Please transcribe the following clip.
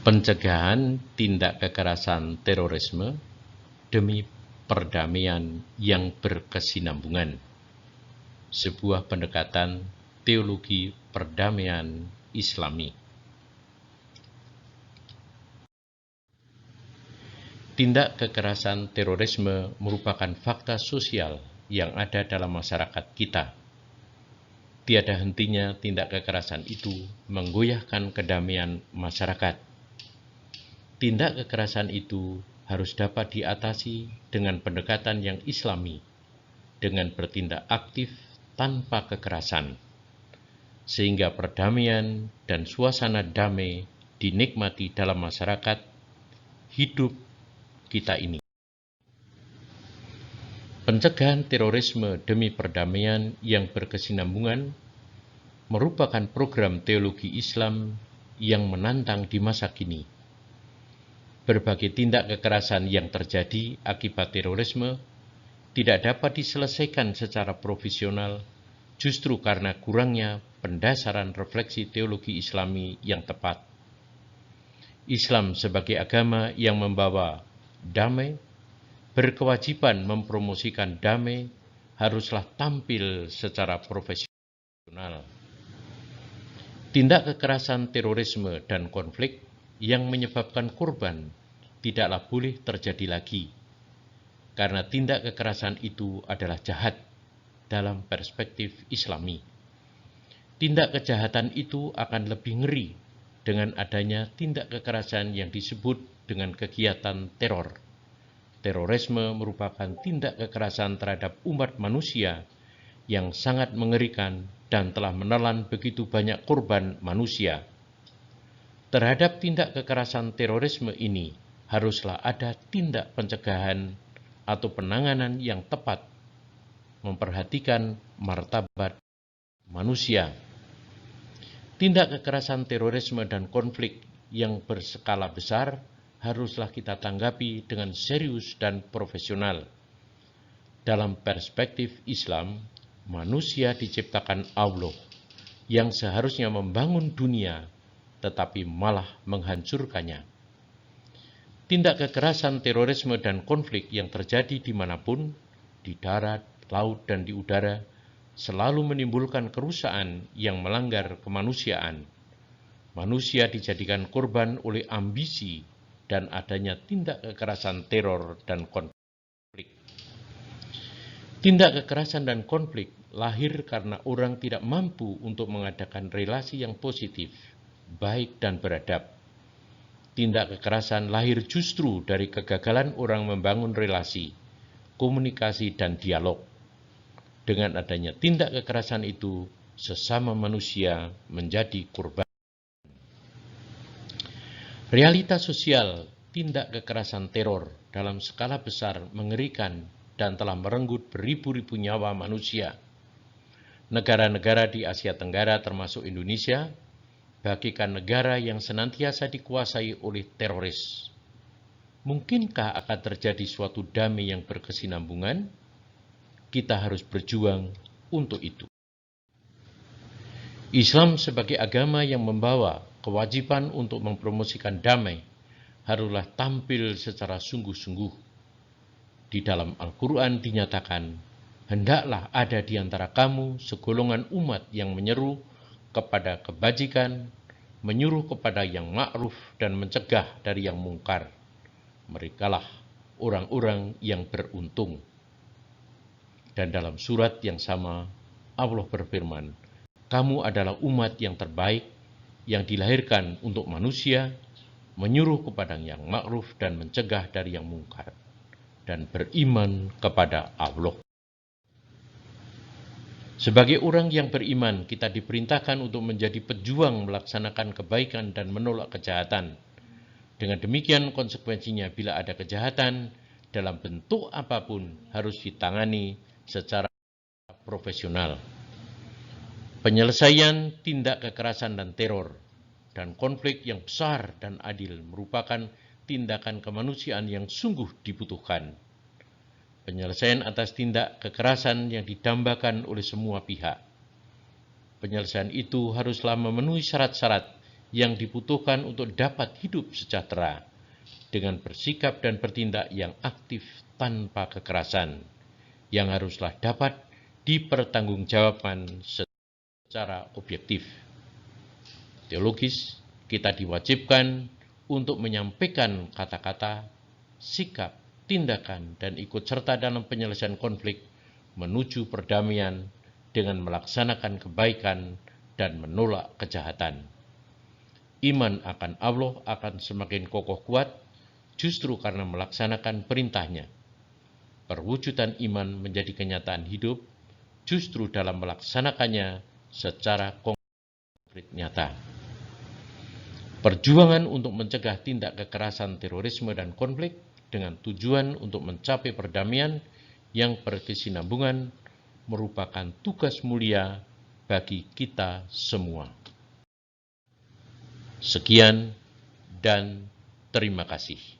Pencegahan tindak kekerasan terorisme demi perdamaian yang berkesinambungan. Sebuah pendekatan teologi perdamaian Islami. Tindak kekerasan terorisme merupakan fakta sosial yang ada dalam masyarakat kita. Tiada hentinya tindak kekerasan itu menggoyahkan kedamaian masyarakat. Tindak kekerasan itu harus dapat diatasi dengan pendekatan yang Islami, dengan bertindak aktif tanpa kekerasan, sehingga perdamaian dan suasana damai dinikmati dalam masyarakat hidup kita ini. Pencegahan terorisme demi perdamaian yang berkesinambungan merupakan program teologi Islam yang menantang di masa kini. Berbagai tindak kekerasan yang terjadi akibat terorisme tidak dapat diselesaikan secara profesional justru karena kurangnya pendasaran refleksi teologi Islami yang tepat. Islam sebagai agama yang membawa damai, berkewajiban mempromosikan damai, haruslah tampil secara profesional. Tindak kekerasan terorisme dan konflik yang menyebabkan korban tidaklah boleh terjadi lagi, karena tindak kekerasan itu adalah jahat dalam perspektif Islami. Tindak kejahatan itu akan lebih ngeri dengan adanya tindak kekerasan yang disebut dengan kegiatan teror. Terorisme merupakan tindak kekerasan terhadap umat manusia yang sangat mengerikan dan telah menelan begitu banyak korban manusia. Terhadap tindak kekerasan terorisme ini haruslah ada tindak pencegahan atau penanganan yang tepat, memperhatikan martabat manusia. Tindak kekerasan terorisme dan konflik yang berskala besar haruslah kita tanggapi dengan serius dan profesional. Dalam perspektif Islam, manusia diciptakan Allah yang seharusnya membangun dunia, tetapi malah menghancurkannya. Tindak kekerasan terorisme dan konflik yang terjadi dimanapun, di darat, laut, dan di udara, selalu menimbulkan kerusakan yang melanggar kemanusiaan. Manusia dijadikan korban oleh ambisi dan adanya tindak kekerasan teror dan konflik. Tindak kekerasan dan konflik lahir karena orang tidak mampu untuk mengadakan relasi yang positif, baik dan beradab. Tindak kekerasan lahir justru dari kegagalan orang membangun relasi, komunikasi, dan dialog. Dengan adanya tindak kekerasan itu, sesama manusia menjadi korban. Realitas sosial tindak kekerasan teror dalam skala besar mengerikan dan telah merenggut beribu-ribu nyawa manusia. Negara-negara di Asia Tenggara termasuk Indonesia bagikan negara yang senantiasa dikuasai oleh teroris. Mungkinkah akan terjadi suatu damai yang berkesinambungan? Kita harus berjuang untuk itu. Islam sebagai agama yang membawa kewajiban untuk mempromosikan damai haruslah tampil secara sungguh-sungguh. Di dalam Al-Quran dinyatakan, hendaklah ada di antara kamu segolongan umat yang menyeru kepada kebajikan, menyuruh kepada yang ma'ruf dan mencegah dari yang mungkar. Merekalah orang-orang yang beruntung. Dan dalam surat yang sama, Allah berfirman, kamu adalah umat yang terbaik yang dilahirkan untuk manusia, menyuruh kepada yang ma'ruf dan mencegah dari yang mungkar, dan beriman kepada Allah. Sebagai orang yang beriman, kita diperintahkan untuk menjadi pejuang melaksanakan kebaikan dan menolak kejahatan. Dengan demikian konsekuensinya bila ada kejahatan dalam bentuk apapun harus ditangani secara profesional. Penyelesaian tindak kekerasan dan teror dan konflik yang besar dan adil merupakan tindakan kemanusiaan yang sungguh dibutuhkan. Penyelesaian atas tindak kekerasan yang didambakan oleh semua pihak. Penyelesaian itu haruslah memenuhi syarat-syarat yang dibutuhkan untuk dapat hidup sejahtera dengan bersikap dan bertindak yang aktif tanpa kekerasan, yang haruslah dapat dipertanggungjawabkan secara objektif. Teologis, kita diwajibkan untuk menyampaikan kata-kata, sikap, tindakan, dan ikut serta dalam penyelesaian konflik menuju perdamaian dengan melaksanakan kebaikan dan menolak kejahatan. Iman akan Allah akan semakin kokoh kuat justru karena melaksanakan perintahnya. Perwujudan iman menjadi kenyataan hidup justru dalam melaksanakannya secara konkret nyata. Perjuangan untuk mencegah tindak kekerasan, terorisme, dan konflik dengan tujuan untuk mencapai perdamaian yang berkesinambungan merupakan tugas mulia bagi kita semua. Sekian dan terima kasih.